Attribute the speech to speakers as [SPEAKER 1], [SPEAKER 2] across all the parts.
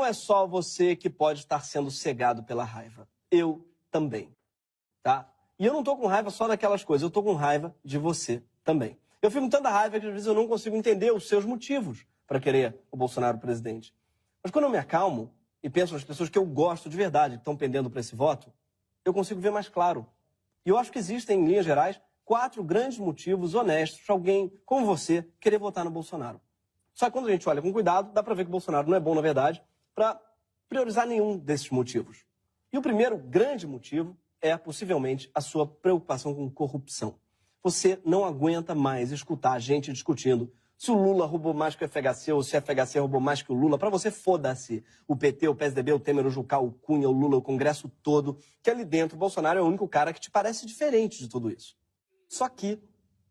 [SPEAKER 1] é só você que pode estar sendo cegado pela raiva. Eu também, tá? E eu não tô com raiva só daquelas coisas, eu tô com raiva de você também. Eu fico com tanta raiva que às vezes eu não consigo entender os seus motivos para querer o Bolsonaro presidente. Mas quando eu me acalmo e penso nas pessoas que eu gosto de verdade, que estão pendendo para esse voto, eu consigo ver mais claro. E eu acho que existem, em linhas gerais, 4 grandes motivos honestos para alguém como você querer votar no Bolsonaro. Só que quando a gente olha com cuidado, dá para ver que o Bolsonaro não é bom, na verdade, para priorizar nenhum desses motivos. E o primeiro grande motivo é, possivelmente, a sua preocupação com corrupção. Você não aguenta mais escutar a gente discutindo se o Lula roubou mais que o FHC ou se o FHC roubou mais que o Lula. Para você, foda-se. O PT, o PSDB, o Temer, o Jucá, o Cunha, o Lula, o Congresso todo, que ali dentro o Bolsonaro é o único cara que te parece diferente de tudo isso. Só que,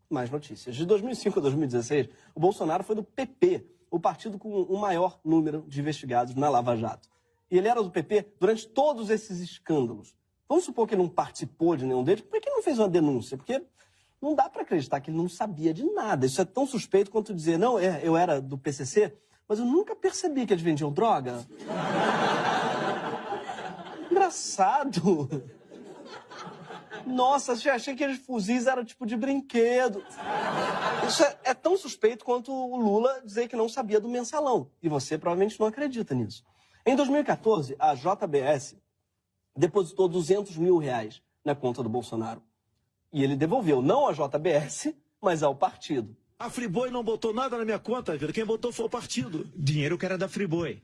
[SPEAKER 1] mais notícias. De 2005 a 2016, o Bolsonaro foi do PP, o partido com o maior número de investigados na Lava Jato. E ele era do PP durante todos esses escândalos. Vamos supor que ele não participou de nenhum deles, por que ele não fez uma denúncia? Porque não dá para acreditar que ele não sabia de nada. Isso é tão suspeito quanto dizer, não, eu era do PCC, mas eu nunca percebi que eles vendiam droga. Engraçado. Nossa, achei que aqueles fuzis eram tipo de brinquedo. Isso é tão suspeito quanto o Lula dizer que não sabia do mensalão. E você provavelmente não acredita nisso. Em 2014, a JBS depositou R$200 mil na conta do Bolsonaro. E ele devolveu, não à JBS, mas ao partido.
[SPEAKER 2] A Friboi não botou nada na minha conta, Vira. Quem botou foi o partido.
[SPEAKER 3] Dinheiro que era da Friboi.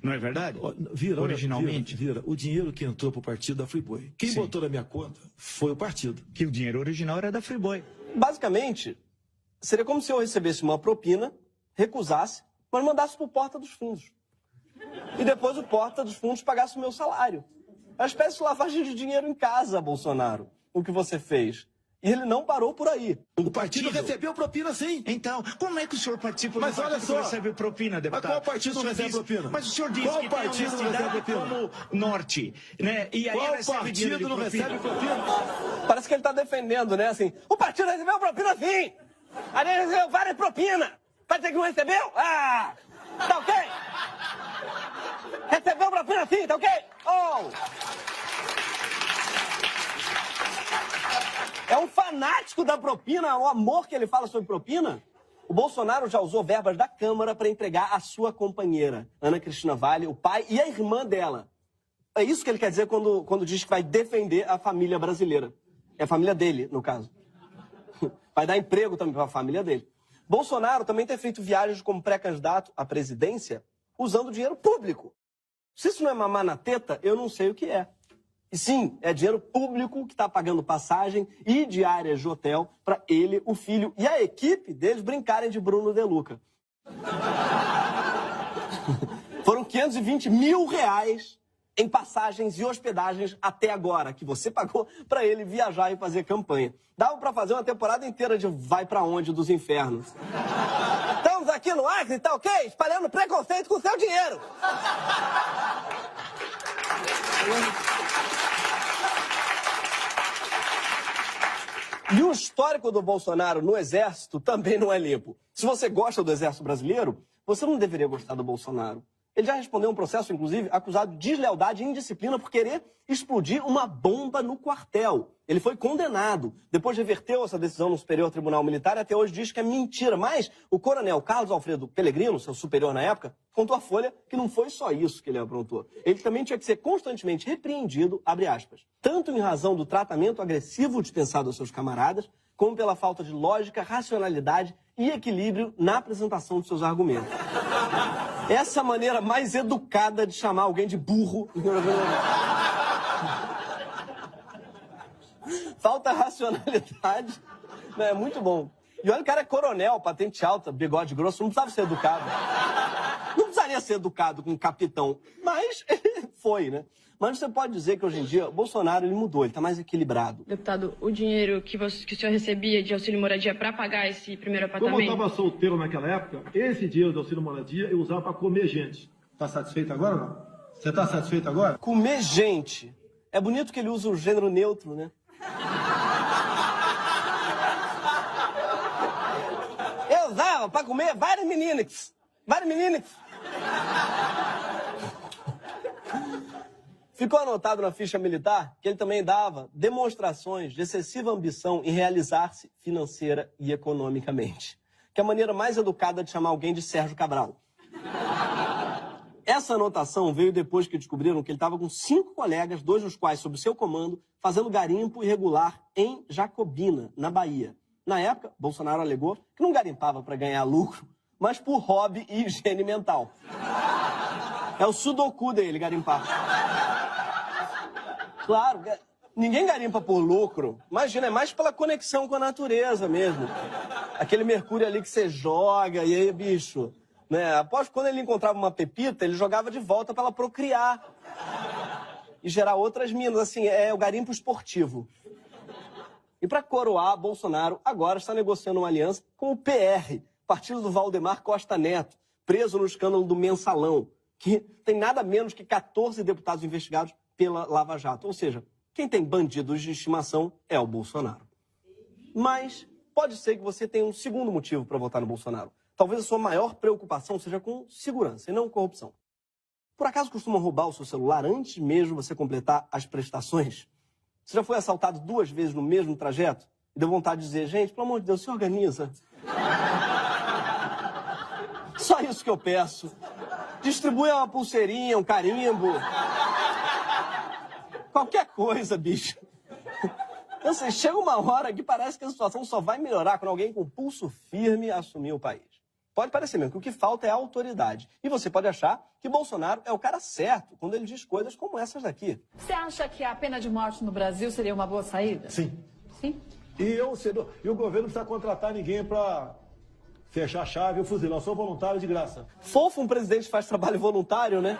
[SPEAKER 3] Não é verdade?
[SPEAKER 2] Vira,
[SPEAKER 3] originalmente.
[SPEAKER 2] Vira, o dinheiro que entrou pro partido da Friboi. Quem
[SPEAKER 3] Sim.
[SPEAKER 2] botou na minha conta foi o partido.
[SPEAKER 3] Que o dinheiro original era da Friboi.
[SPEAKER 1] Basicamente, seria como se eu recebesse uma propina, recusasse, mas mandasse pro porta dos fundos. E depois o porta dos fundos pagasse o meu salário. É uma espécie de lavagem de dinheiro em casa, Bolsonaro, o que você fez. E ele não parou por aí.
[SPEAKER 2] O partido recebeu propina, sim.
[SPEAKER 3] Então, como é que o senhor participa do partido que recebe propina, deputado?
[SPEAKER 2] Mas qual partido não recebe propina?
[SPEAKER 3] Mas o senhor disse que tem honestidade como norte, né? E aí
[SPEAKER 2] Qual
[SPEAKER 3] recebe dinheiro de
[SPEAKER 2] partido não
[SPEAKER 3] propina?
[SPEAKER 2] recebe propina?
[SPEAKER 1] Parece que ele tá defendendo, né? Assim, o partido recebeu propina, sim! A gente recebeu várias propinas! Vai dizer que não recebeu? Ah! Tá ok? Recebeu propina, sim, tá ok? Oh! É um fanático da propina, o amor que ele fala sobre propina. O Bolsonaro já usou verbas da Câmara para entregar a sua companheira, Ana Cristina Vale, o pai e a irmã dela. É isso que ele quer dizer quando diz que vai defender a família brasileira. É a família dele, no caso. Vai dar emprego também para a família dele. Bolsonaro também tem feito viagens como pré-candidato à presidência usando dinheiro público. Se isso não é mamar na teta, eu não sei o que é. E sim, é dinheiro público que está pagando passagem e diárias de hotel para ele, o filho e a equipe deles brincarem de Bruno De Luca. Foram R$520 mil em passagens e hospedagens até agora, que você pagou para ele viajar e fazer campanha. Dava para fazer uma temporada inteira de Vai Pra Onde dos Infernos. Estamos aqui no Acre, tá ok? Espalhando preconceito com seu dinheiro. E o histórico do Bolsonaro no Exército também não é limpo. Se você gosta do Exército Brasileiro, você não deveria gostar do Bolsonaro. Ele já respondeu um processo, inclusive, acusado de deslealdade e indisciplina por querer explodir uma bomba no quartel. Ele foi condenado. Depois reverteu essa decisão no Superior Tribunal Militar e até hoje diz que é mentira. Mas o coronel Carlos Alfredo Pellegrino, seu superior na época, contou à Folha que não foi só isso que ele aprontou. Ele também tinha que ser constantemente repreendido, abre aspas, tanto em razão do tratamento agressivo dispensado aos seus camaradas, como pela falta de lógica, racionalidade e equilíbrio na apresentação de seus argumentos. Essa é a maneira mais educada de chamar alguém de burro. Falta racionalidade. É muito bom. E olha, o cara é coronel, patente alta, bigode grosso, não precisava ser educado. Não precisaria ser educado com um capitão, mas foi, né? Mas você pode dizer que hoje em dia o Bolsonaro ele mudou, ele está mais equilibrado.
[SPEAKER 4] Deputado, o dinheiro que o senhor recebia de auxílio moradia para pagar esse primeiro apartamento...
[SPEAKER 5] Como eu estava solteiro naquela época, esse dinheiro do auxílio moradia eu usava para comer gente. Está satisfeito agora ou não? Você está satisfeito agora?
[SPEAKER 1] Comer gente. É bonito que ele usa o gênero neutro, né? Eu usava para comer várias meninas. Várias meninas. Ficou anotado na ficha militar que ele também dava demonstrações de excessiva ambição em realizar-se financeira e economicamente. Que é a maneira mais educada de chamar alguém de Sérgio Cabral. Essa anotação veio depois que descobriram que ele estava com 5 colegas, 2 dos quais sob seu comando, fazendo garimpo irregular em Jacobina, na Bahia. Na época, Bolsonaro alegou que não garimpava para ganhar lucro, mas por hobby e higiene mental. É o sudoku dele, garimpar. Claro, ninguém garimpa por lucro. Imagina, é mais pela conexão com a natureza mesmo. Aquele mercúrio ali que você joga, e aí, bicho, né? Após quando ele encontrava uma pepita, ele jogava de volta para ela procriar. E gerar outras minas, assim, é o garimpo esportivo. E para coroar, Bolsonaro agora está negociando uma aliança com o PR, partido do Valdemar Costa Neto, preso no escândalo do Mensalão, que tem nada menos que 14 deputados investigados pela Lava Jato. Ou seja, quem tem bandidos de estimação é o Bolsonaro. Mas pode ser que você tenha um segundo motivo para votar no Bolsonaro. Talvez a sua maior preocupação seja com segurança e não corrupção. Por acaso costumam roubar o seu celular antes mesmo de você completar as prestações? Você já foi assaltado 2 vezes no mesmo trajeto? E deu vontade de dizer, gente, pelo amor de Deus, se organiza. Só isso que eu peço. Distribui uma pulseirinha, um carimbo. Qualquer coisa, bicho. Eu sei, chega uma hora que parece que a situação só vai melhorar quando alguém com pulso firme assumir o país. Pode parecer mesmo que o que falta é a autoridade. E você pode achar que Bolsonaro é o cara certo quando ele diz coisas como essas daqui.
[SPEAKER 6] Você acha que a pena de morte no Brasil seria uma boa saída?
[SPEAKER 2] Sim.
[SPEAKER 6] Sim?
[SPEAKER 2] E o governo não precisa contratar ninguém para fechar a chave ou fuzilar. Eu sou voluntário de graça.
[SPEAKER 1] Fofo um presidente que faz trabalho voluntário, né?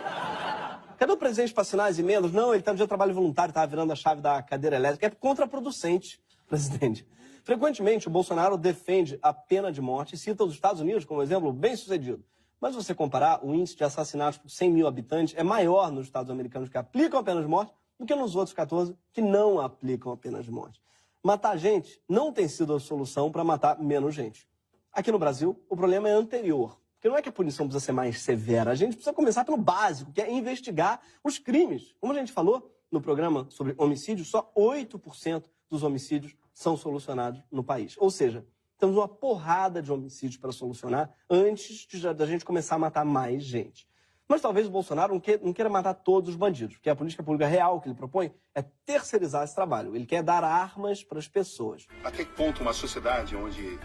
[SPEAKER 1] Cadê o presidente para assinar as emendas? Não, ele está no dia de trabalho voluntário, estava virando a chave da cadeira elétrica. É contraproducente, presidente. Frequentemente, o Bolsonaro defende a pena de morte e cita os Estados Unidos como exemplo bem-sucedido. Mas se você comparar, o índice de assassinatos por 100 mil habitantes é maior nos Estados americanos que aplicam a pena de morte do que nos outros 14 que não aplicam a pena de morte. Matar gente não tem sido a solução para matar menos gente. Aqui no Brasil, o problema é anterior. Porque não é que a punição precisa ser mais severa, a gente precisa começar pelo básico, que é investigar os crimes. Como a gente falou no programa sobre homicídio, só 8% dos homicídios são solucionados no país. Ou seja, temos uma porrada de homicídios para solucionar antes da gente começar a matar mais gente. Mas talvez o Bolsonaro não queira matar todos os bandidos, porque a política pública real que ele propõe é terceirizar esse trabalho. Ele quer dar armas para as pessoas.
[SPEAKER 7] Até que ponto uma sociedade onde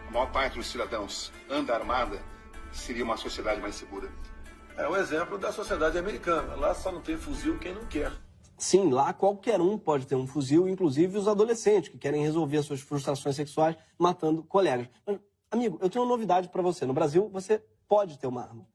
[SPEAKER 7] a maior parte dos cidadãos anda armada seria uma sociedade mais segura?
[SPEAKER 5] É o exemplo da sociedade americana. Lá só não tem fuzil quem não quer.
[SPEAKER 1] Sim, lá qualquer um pode ter um fuzil, inclusive os adolescentes que querem resolver suas frustrações sexuais matando colegas. Mas, amigo, eu tenho uma novidade para você. No Brasil, você pode ter uma arma.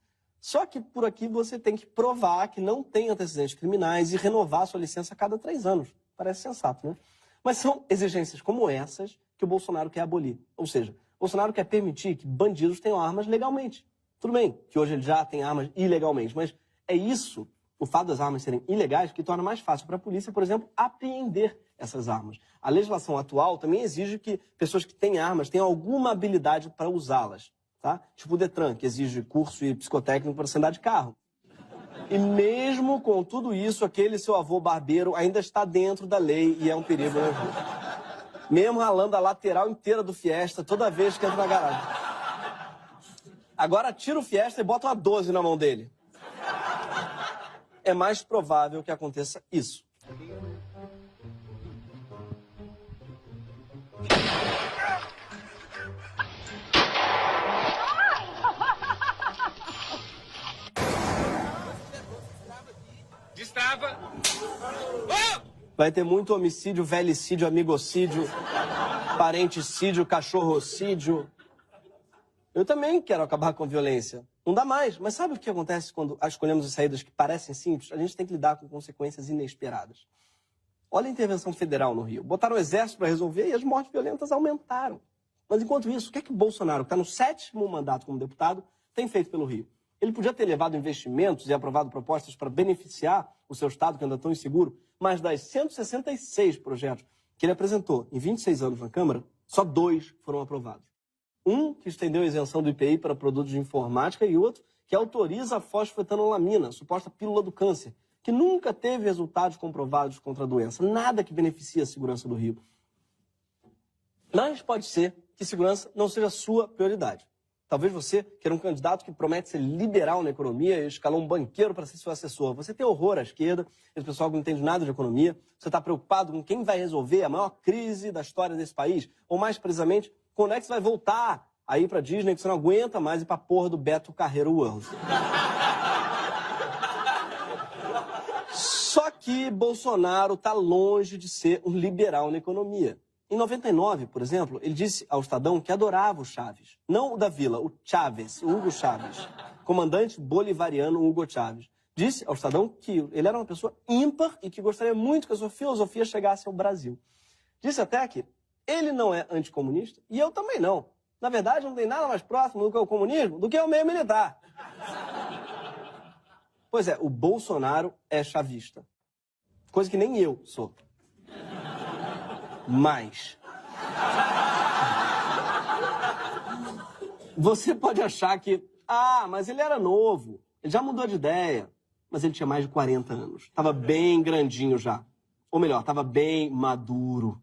[SPEAKER 1] Só que por aqui você tem que provar que não tem antecedentes criminais e renovar sua licença a cada 3 anos. Parece sensato, né? Mas são exigências como essas que o Bolsonaro quer abolir. Ou seja, o Bolsonaro quer permitir que bandidos tenham armas legalmente. Tudo bem que hoje ele já tem armas ilegalmente, mas é isso, o fato das armas serem ilegais, que torna mais fácil para a polícia, por exemplo, apreender essas armas. A legislação atual também exige que pessoas que têm armas tenham alguma habilidade para usá-las. Tá? Tipo o Detran, que exige curso e psicotécnico para você andar de carro. E mesmo com tudo isso, aquele seu avô barbeiro ainda está dentro da lei e é um perigo, né? Mesmo ralando a lateral inteira do Fiesta toda vez que entra na garagem. Agora tira o Fiesta e bota uma 12 na mão dele. É mais provável que aconteça isso.
[SPEAKER 3] Destrava.
[SPEAKER 1] Vai ter muito homicídio, velicídio, amigocídio, parenticídio, cachorrocídio. Eu também quero acabar com a violência. Não dá mais. Mas sabe o que acontece quando escolhemos as saídas que parecem simples? A gente tem que lidar com consequências inesperadas. Olha a intervenção federal no Rio. Botaram o exército para resolver e as mortes violentas aumentaram. Mas enquanto isso, o que é que Bolsonaro, que está no 7º mandato como deputado, tem feito pelo Rio? Ele podia ter levado investimentos e aprovado propostas para beneficiar o seu estado, que anda tão inseguro, mas das 166 projetos que ele apresentou em 26 anos na Câmara, só 2 foram aprovados. Um que estendeu a isenção do IPI para produtos de informática e outro que autoriza a fosfetanolamina, a suposta pílula do câncer, que nunca teve resultados comprovados contra a doença, nada que beneficie a segurança do Rio. Mas pode ser que segurança não seja a sua prioridade. Talvez você queira um candidato que promete ser liberal na economia e escalou um banqueiro para ser seu assessor. Você tem horror à esquerda, esse pessoal que não entende nada de economia. Você está preocupado com quem vai resolver a maior crise da história desse país? Ou mais precisamente, quando é que você vai voltar a ir para Disney, que você não aguenta mais ir para a porra do Beto Carreiro World? Só que Bolsonaro está longe de ser um liberal na economia. Em 99, por exemplo, ele disse ao Estadão que adorava o Chaves. Não o da Vila, o Chávez, o Hugo Chávez. Comandante bolivariano Hugo Chávez. Disse ao Estadão que ele era uma pessoa ímpar e que gostaria muito que a sua filosofia chegasse ao Brasil. Disse até que ele não é anticomunista e eu também não. Na verdade, não tem nada mais próximo do que o comunismo do que o meio militar. Pois é, o Bolsonaro é chavista. Coisa que nem eu sou. Mas você pode achar que, mas ele era novo, ele já mudou de ideia, mas ele tinha mais de 40 anos, estava bem grandinho já, ou melhor, estava bem maduro.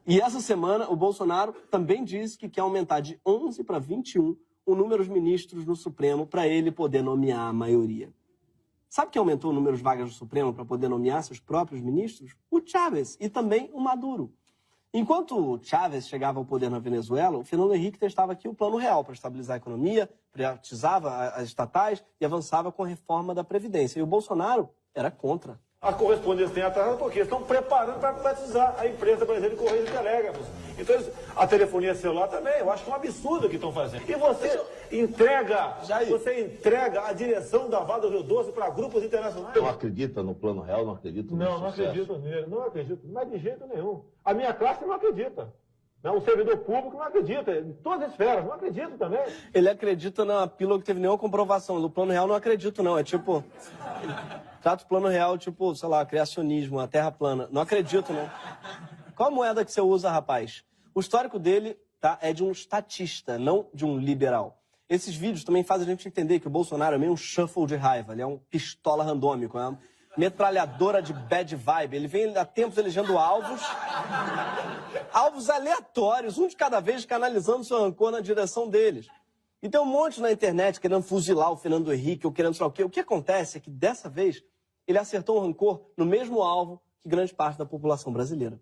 [SPEAKER 1] E essa semana o Bolsonaro também disse que quer aumentar de 11 para 21 o número de ministros no Supremo para ele poder nomear a maioria. Sabe quem aumentou o número de vagas no Supremo para poder nomear seus próprios ministros? O Chávez e também o Maduro. Enquanto o Chávez chegava ao poder na Venezuela, o Fernando Henrique testava aqui o Plano Real para estabilizar a economia, privatizava as estatais e avançava com a reforma da Previdência. E o Bolsonaro era contra.
[SPEAKER 2] A correspondência tem atrasado porque estão preparando para privatizar a empresa brasileira de Correios e Telégrafos. Então, a telefonia celular também, eu acho que é um absurdo o que estão fazendo. E você entrega a direção da Vale do Rio Doce para grupos internacionais.
[SPEAKER 8] Não acredita no Plano Real, não acredita no
[SPEAKER 2] Não acredito nele, não acredito, mas de jeito nenhum. A minha classe não acredita. O servidor público não acredita, em todas as esferas, não acredito também.
[SPEAKER 1] Ele acredita na pílula que teve nenhuma comprovação. No Plano Real não acredito, não. É tipo... Trata o Plano Real, tipo, sei lá, criacionismo, a terra plana. Não acredito, não. Qual a moeda que você usa, rapaz? O histórico dele, tá, é de um estatista, não de um liberal. Esses vídeos também fazem a gente entender que o Bolsonaro é meio um shuffle de raiva. Ele é um pistola randômico, é uma metralhadora de bad vibe. Ele vem há tempos elegendo alvos aleatórios, um de cada vez, canalizando seu rancor na direção deles. E tem um monte na internet querendo fuzilar o Fernando Henrique ou querendo sei lá o quê. O que acontece é que, dessa vez, ele acertou um rancor no mesmo alvo que grande parte da população brasileira.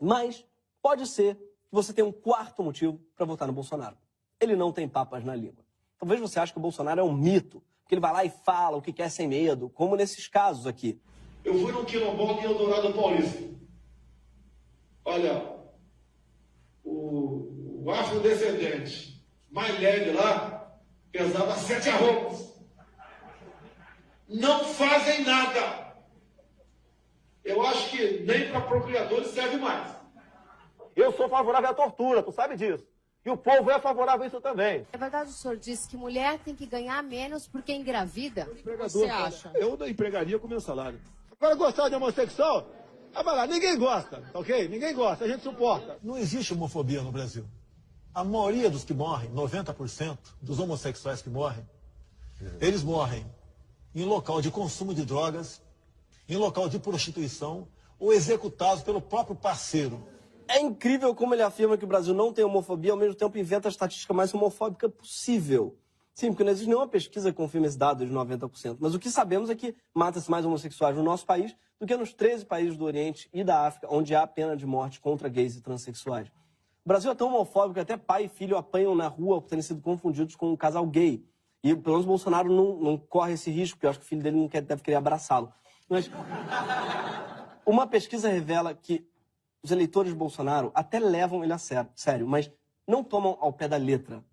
[SPEAKER 1] Mas pode ser que você tenha um quarto motivo para votar no Bolsonaro. Ele não tem papas na língua. Talvez você ache que o Bolsonaro é um mito, que ele vai lá e fala o que quer sem medo, como nesses casos aqui.
[SPEAKER 9] Eu fui no quilombola em Eldorado Paulista. Olha, o afrodescendente mais leve lá pesava 7 arrobas. Não fazem nada. Eu acho que nem para procriadores serve mais.
[SPEAKER 2] Eu sou favorável à tortura, tu sabe disso. E o povo é favorável a isso também.
[SPEAKER 10] É verdade, o senhor disse que mulher tem que ganhar menos porque engravida? O
[SPEAKER 2] que você acha? Eu não empregaria com meu salário. Agora, gostar de homossexual? Vai lá, ninguém gosta, ok? Ninguém gosta, a gente suporta. Não existe homofobia no Brasil. A maioria dos que morrem, 90% dos homossexuais que morrem, eles morrem em local de consumo de drogas, em local de prostituição ou executados pelo próprio parceiro.
[SPEAKER 1] É incrível como ele afirma que o Brasil não tem homofobia, ao mesmo tempo inventa a estatística mais homofóbica possível. Sim, porque não existe nenhuma pesquisa que confirme esse dado de 90%. Mas o que sabemos é que mata-se mais homossexuais no nosso país do que nos 13 países do Oriente e da África, onde há pena de morte contra gays e transexuais. O Brasil é tão homofóbico que até pai e filho apanham na rua por terem sido confundidos com um casal gay. E pelo menos o Bolsonaro não corre esse risco, porque eu acho que o filho dele deve querer abraçá-lo. Mas uma pesquisa revela que os eleitores de Bolsonaro até levam ele a sério, mas não tomam ao pé da letra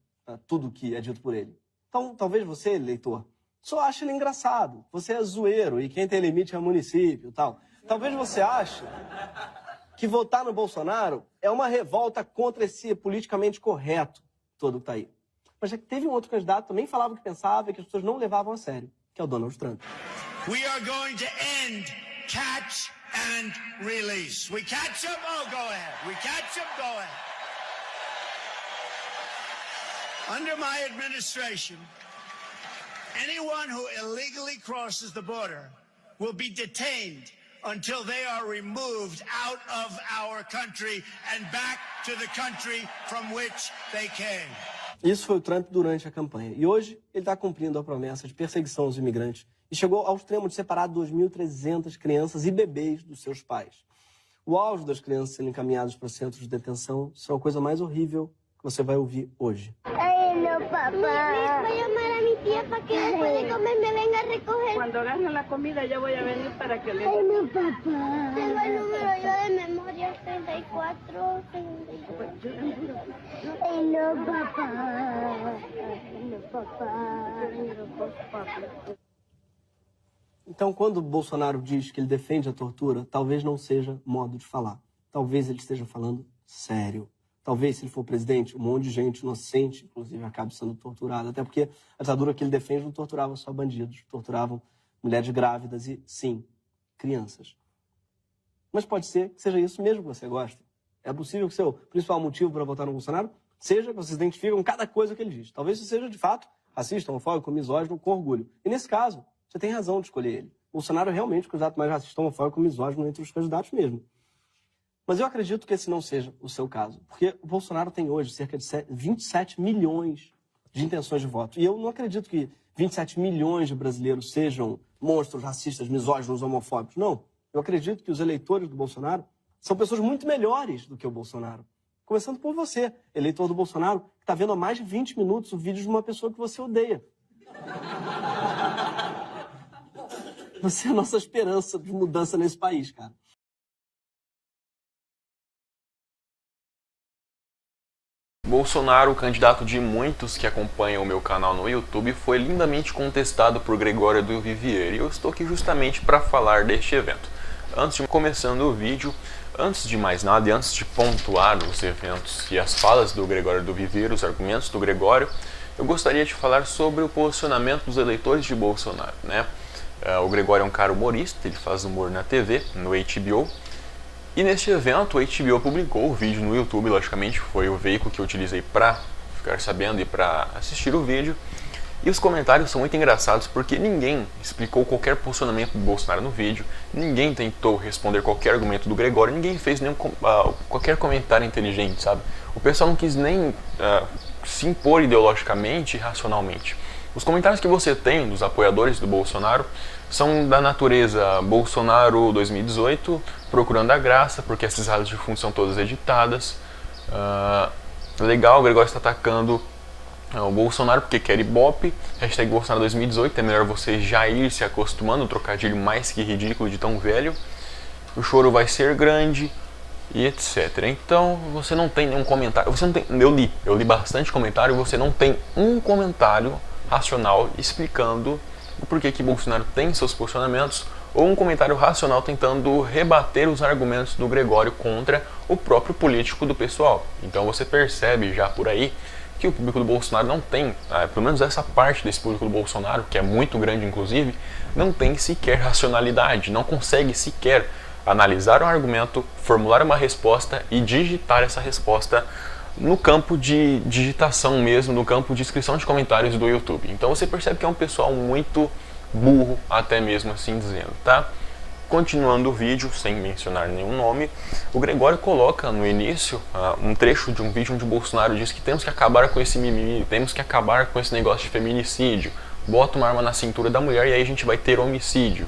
[SPEAKER 1] tudo que é dito por ele. Então, talvez você, eleitor, só ache ele engraçado. Você é zoeiro e quem tem limite é o município e tal. Talvez você ache que votar no Bolsonaro é uma revolta contra esse politicamente correto todo que tá aí. Mas já que teve um outro candidato que também falava o que pensava e que as pessoas não levavam a sério, que é o Donald Trump.
[SPEAKER 3] We are going to end catch and release. We catch them, oh, go ahead. We catch them, go ahead. Under my administration, Anyone who illegally crosses the border will be detained until they are removed out of our country and back to the country from which they came.
[SPEAKER 1] Isso foi o Trump durante a campanha. E hoje ele está cumprindo a promessa de perseguição aos imigrantes e chegou ao extremo de separar 2.300 crianças e bebês dos seus pais. O auge das crianças sendo encaminhadas para centros de detenção são a coisa mais horrível que você vai ouvir hoje.
[SPEAKER 11] Ay, no, papá. Voy a llamar a mi tía para que después de comer me venga a recoger. Cuando hagan la comida yo voy a venir para que le... Ay, no, papá. Tengo el número yo de memoria, 34, 34. Ay, no, papá. Ay, no, papá.
[SPEAKER 1] Então, quando o Bolsonaro diz que ele defende a tortura, talvez não seja modo de falar. Talvez ele esteja falando sério. Talvez, se ele for presidente, um monte de gente inocente, inclusive, acabe sendo torturada. Até porque a ditadura que ele defende não torturava só bandidos, torturavam mulheres grávidas e, sim, crianças. Mas pode ser que seja isso mesmo que você gosta. É possível que o seu principal motivo para votar no Bolsonaro seja que você se identifica com cada coisa que ele diz. Talvez isso seja, de fato, racista, homofóbico, misógino, com orgulho. E, nesse caso, você tem razão de escolher ele. O Bolsonaro é realmente o candidato mais racista, homofóbico e misógino entre os candidatos mesmo. Mas eu acredito que esse não seja o seu caso. Porque o Bolsonaro tem hoje cerca de 27 milhões de intenções de voto. E eu não acredito que 27 milhões de brasileiros sejam monstros racistas, misóginos, homofóbicos. Não. Eu acredito que os eleitores do Bolsonaro são pessoas muito melhores do que o Bolsonaro. Começando por você, eleitor do Bolsonaro, que está vendo há mais de 20 minutos o vídeo de uma pessoa que você odeia. Você é a nossa esperança de mudança nesse país, cara.
[SPEAKER 12] Bolsonaro, o candidato de muitos que acompanham o meu canal no YouTube, foi lindamente contestado por Gregório do Vivier e eu estou aqui justamente para falar deste evento. Antes de começando o vídeo, antes de mais nada e antes de pontuar os eventos e as falas do Gregório do Vivier, os argumentos do Gregório, eu gostaria de falar sobre o posicionamento dos eleitores de Bolsonaro, né? O Gregório é um cara humorista, ele faz humor na TV, no HBO. E neste evento, o HBO publicou o vídeo no YouTube, logicamente foi o veículo que eu utilizei para ficar sabendo e para assistir o vídeo. E os comentários são muito engraçados porque ninguém explicou qualquer posicionamento do Bolsonaro no vídeo, ninguém tentou responder qualquer argumento do Gregório, ninguém fez nenhum, qualquer comentário inteligente, sabe? O pessoal não quis nem se impor ideologicamente e racionalmente. Os comentários que você tem dos apoiadores do Bolsonaro são da natureza Bolsonaro 2018, procurando a graça, porque essas rádios de fundo são todas editadas. Legal, o Gregório está atacando o Bolsonaro porque quer Ibope, hashtag Bolsonaro 2018, é melhor você já ir se acostumando, um trocadilho mais que ridículo de tão velho. O choro vai ser grande e etc. Então você não tem nenhum comentário, você não tem, eu li bastante comentário e você não tem um comentário racional explicando o porquê que Bolsonaro tem seus posicionamentos ou um comentário racional tentando rebater os argumentos do Gregório contra o próprio político do pessoal. Então você percebe já por aí que o público do Bolsonaro não tem, pelo menos essa parte desse público do Bolsonaro, que é muito grande inclusive, não tem sequer racionalidade, não consegue sequer analisar um argumento, formular uma resposta e digitar essa resposta no campo de digitação mesmo, no campo de inscrição de comentários do YouTube. Então você percebe que é um pessoal muito burro, até mesmo assim dizendo, tá? Continuando o vídeo, sem mencionar nenhum nome, o Gregório coloca no início um trecho de um vídeo onde o Bolsonaro diz que temos que acabar com esse mimimi, temos que acabar com esse negócio de feminicídio, bota uma arma na cintura da mulher e aí a gente vai ter homicídio.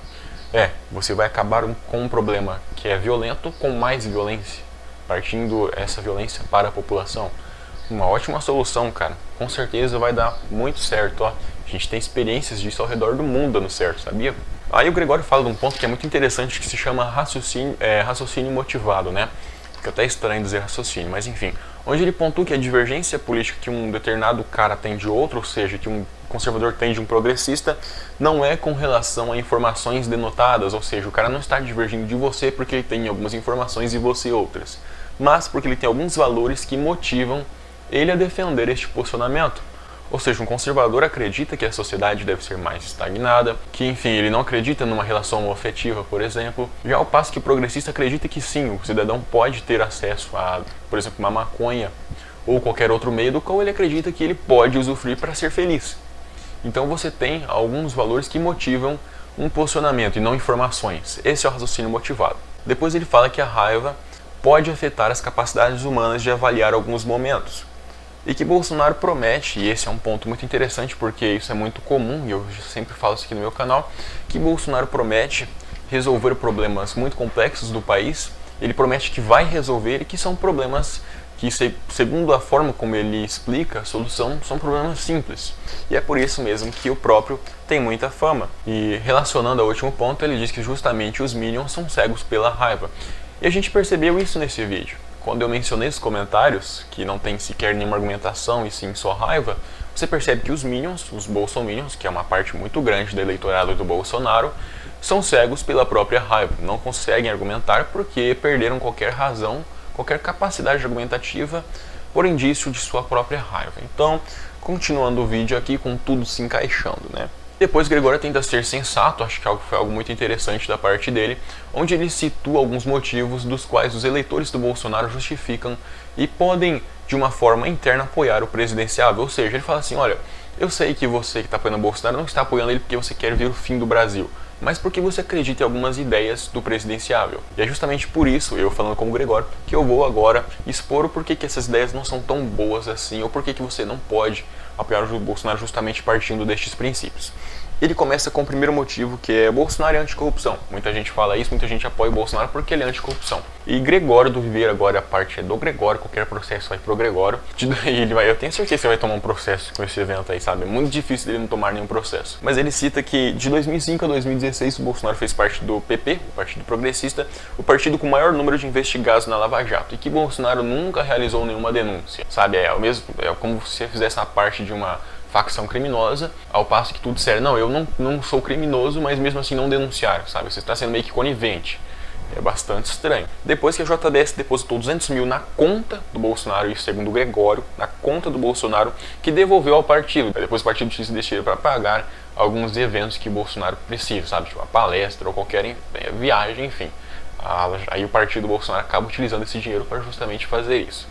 [SPEAKER 12] Você vai acabar com um problema que é violento com mais violência, partindo essa violência para a população. Uma ótima solução, cara. Com certeza vai dar muito certo, ó. A gente tem experiências disso ao redor do mundo dando certo, sabia? Aí o Gregório fala de um ponto que é muito interessante, que se chama raciocínio motivado, né? Fica até estranho dizer raciocínio, mas enfim. Onde ele pontua que a divergência política que um determinado cara tem de outro, ou seja, que um conservador tem de um progressista, não é com relação a informações denotadas, ou seja, o cara não está divergindo de você porque ele tem algumas informações e você outras, mas porque ele tem alguns valores que motivam ele a defender este posicionamento. Ou seja, um conservador acredita que a sociedade deve ser mais estagnada, que, enfim, ele não acredita numa relação afetiva, por exemplo. Já ao passo que o progressista acredita que sim, o cidadão pode ter acesso a, por exemplo, uma maconha ou qualquer outro meio do qual ele acredita que ele pode usufruir para ser feliz. Então você tem alguns valores que motivam um posicionamento e não informações. Esse é o raciocínio motivado. Depois ele fala que a raiva pode afetar as capacidades humanas de avaliar alguns momentos. E que Bolsonaro promete, e esse é um ponto muito interessante porque isso é muito comum, e eu sempre falo isso aqui no meu canal, que Bolsonaro promete resolver problemas muito complexos do país. Ele promete que vai resolver e que são problemas que, segundo a forma como ele explica a solução, são problemas simples. E é por isso mesmo que o próprio tem muita fama. E relacionando ao último ponto, ele diz que justamente os Minions são cegos pela raiva. E a gente percebeu isso nesse vídeo. Quando eu mencionei os comentários, que não tem sequer nenhuma argumentação e sim só raiva, você percebe que os Minions, os Bolsominions, que é uma parte muito grande do eleitorado do Bolsonaro, são cegos pela própria raiva. Não conseguem argumentar porque perderam qualquer razão, qualquer capacidade argumentativa por indício de sua própria raiva. Então, continuando o vídeo aqui com tudo se encaixando, né? Depois Gregório tenta ser sensato, acho que foi algo muito interessante da parte dele, onde ele situa alguns motivos dos quais os eleitores do Bolsonaro justificam e podem, de uma forma interna, apoiar o presidenciável. Ou seja, ele fala assim, olha, eu sei que você que está apoiando o Bolsonaro não está apoiando ele porque você quer ver o fim do Brasil, mas porque você acredita em algumas ideias do presidenciável. E é justamente por isso, eu falando como Gregório, que eu vou agora expor o porquê que essas ideias não são tão boas assim, ou porquê que você não pode apoiar o Bolsonaro justamente partindo destes princípios. Ele começa com o primeiro motivo, que é Bolsonaro é anticorrupção. Muita gente fala isso, muita gente apoia o Bolsonaro porque ele é anticorrupção. E Gregório do Vivier, agora a parte é do Gregório, qualquer processo vai pro Gregório. Eu tenho certeza que você vai tomar um processo com esse evento aí, sabe? É muito difícil dele não tomar nenhum processo. Mas ele cita que de 2005 a 2016 o Bolsonaro fez parte do PP, o Partido Progressista, o partido com o maior número de investigados na Lava Jato. E que Bolsonaro nunca realizou nenhuma denúncia, sabe? É como se você fizesse uma parte de uma facção criminosa, ao passo que tudo disser, não, eu não sou criminoso, mas mesmo assim não denunciar, sabe? Você está sendo meio que conivente. É bastante estranho. Depois que a JBS depositou 200 mil na conta do Bolsonaro, isso segundo o Gregório, na conta do Bolsonaro, que devolveu ao partido. Depois o partido utiliza esse dinheiro para pagar alguns eventos que o Bolsonaro precisa, sabe? Tipo uma palestra ou qualquer viagem, enfim. Aí o partido do Bolsonaro acaba utilizando esse dinheiro para justamente fazer isso.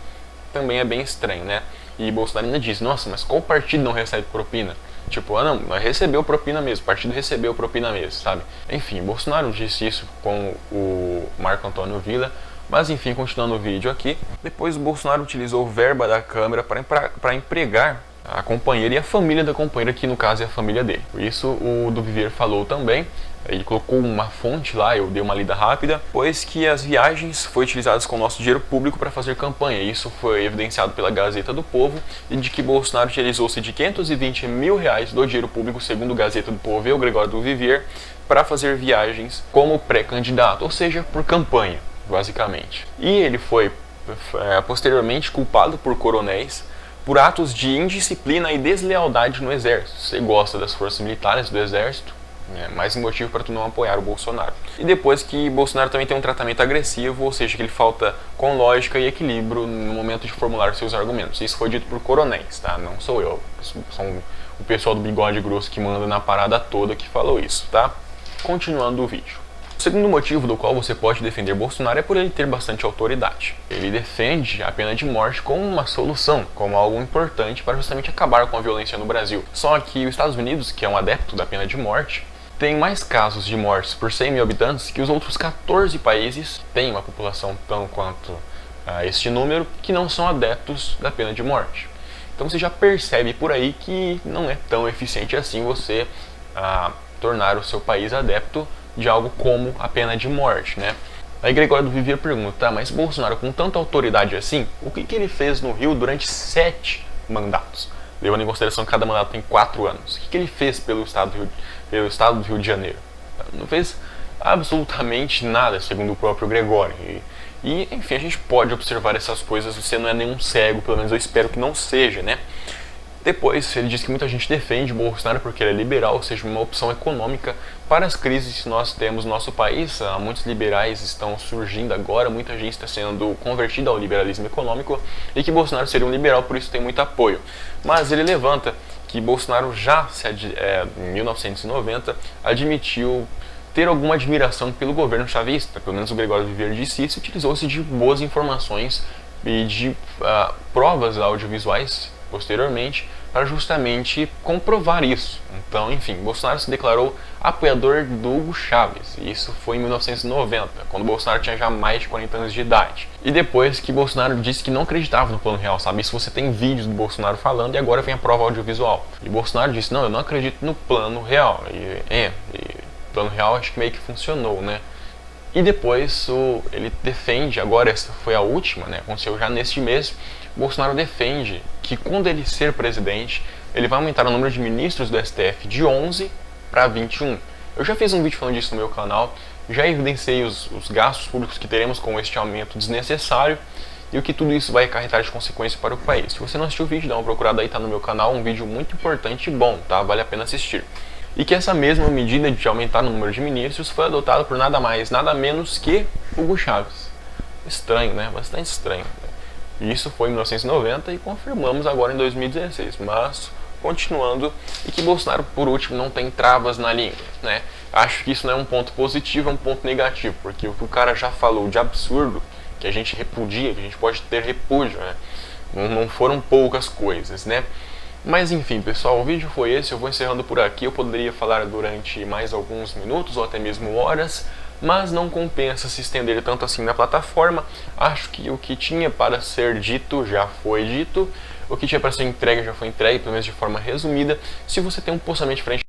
[SPEAKER 12] Também é bem estranho, né? E Bolsonaro ainda diz, nossa, mas qual partido não recebe propina? Tipo, não, recebeu propina mesmo, o partido recebeu propina mesmo, sabe? Enfim, Bolsonaro disse isso com o Marco Antônio Villa, mas enfim, continuando o vídeo aqui. Depois o Bolsonaro utilizou verba da Câmara para empregar a companheira e a família da companheira, que no caso é a família dele. Isso o do Vivier falou também. Ele colocou uma fonte lá, eu dei uma lida rápida, pois que as viagens foram utilizadas com o nosso dinheiro público para fazer campanha. Isso foi evidenciado pela Gazeta do Povo, e de que Bolsonaro utilizou-se de 520 mil reais do dinheiro público, segundo Gazeta do Povo e o Gregório do Vivier, para fazer viagens como pré-candidato, ou seja, por campanha, basicamente. E ele foi posteriormente culpado por coronéis por atos de indisciplina e deslealdade no exército. Você gosta das forças militares do exército? Mais um motivo para tu não apoiar o Bolsonaro. E depois que Bolsonaro também tem um tratamento agressivo, ou seja, que ele falta com lógica e equilíbrio no momento de formular seus argumentos. Isso foi dito por coronéis, tá? Não sou eu. São o pessoal do bigode grosso que manda na parada toda que falou isso, tá? Continuando o vídeo. O segundo motivo do qual você pode defender Bolsonaro é por ele ter bastante autoridade. Ele defende a pena de morte como uma solução, como algo importante para justamente acabar com a violência no Brasil. Só que os Estados Unidos, que é um adepto da pena de morte, tem mais casos de mortes por 100 mil habitantes que os outros 14 países têm uma população tão quanto este número, que não são adeptos da pena de morte. Então você já percebe por aí que não é tão eficiente assim você tornar o seu país adepto de algo como a pena de morte, né? Aí Gregório do Vivier pergunta, tá, mas Bolsonaro com tanta autoridade assim, o que ele fez no Rio durante 7 mandatos? Levando em consideração que cada mandato tem 4 anos. O que ele fez pelo estado do Rio de Janeiro? Não fez absolutamente nada, segundo o próprio Gregório. E enfim, a gente pode observar essas coisas, você não é nenhum cego, pelo menos eu espero que não seja, né? Depois, ele diz que muita gente defende Bolsonaro porque ele é liberal, ou seja, uma opção econômica para as crises que nós temos no nosso país. Muitos liberais estão surgindo agora, muita gente está sendo convertida ao liberalismo econômico e que Bolsonaro seria um liberal, por isso tem muito apoio. Mas ele levanta que Bolsonaro já, em 1990, admitiu ter alguma admiração pelo governo chavista. Pelo menos o Gregório Vivier disse isso, utilizou-se de boas informações e de provas audiovisuais posteriormente para justamente comprovar isso. Então, enfim, Bolsonaro se declarou apoiador do Hugo Chávez, e isso foi em 1990, quando Bolsonaro tinha já mais de 40 anos de idade. E depois que Bolsonaro disse que não acreditava no Plano Real, sabe? Isso você tem vídeos do Bolsonaro falando e agora vem a prova audiovisual. E Bolsonaro disse, não, eu não acredito no Plano Real. E Plano Real acho que meio que funcionou, né? E depois ele defende, agora essa foi a última, né? Aconteceu já neste mês, Bolsonaro defende que quando ele ser presidente, ele vai aumentar o número de ministros do STF de 11 para 21. Eu já fiz um vídeo falando disso no meu canal, já evidenciei os gastos públicos que teremos com este aumento desnecessário e o que tudo isso vai acarretar de consequência para o país. Se você não assistiu o vídeo, dá uma procurada aí, tá no meu canal, um vídeo muito importante e bom, tá? Vale a pena assistir. E que essa mesma medida de aumentar o número de ministros foi adotada por nada mais, nada menos que Hugo Chávez. Estranho, né? Bastante estranho. Isso foi em 1990 e confirmamos agora em 2016. Mas, continuando, e que Bolsonaro, por último, não tem travas na língua, né? Acho que isso não é um ponto positivo, é um ponto negativo, porque o que o cara já falou de absurdo, que a gente repudia, que a gente pode ter repúdio, né? Não foram poucas coisas, né? Mas enfim, pessoal, o vídeo foi esse, eu vou encerrando por aqui. Eu poderia falar durante mais alguns minutos ou até mesmo horas, mas não compensa se estender tanto assim na plataforma. Acho que o que tinha para ser dito já foi dito, o que tinha para ser entregue já foi entregue, pelo menos de forma resumida. Se você tem um postamento diferente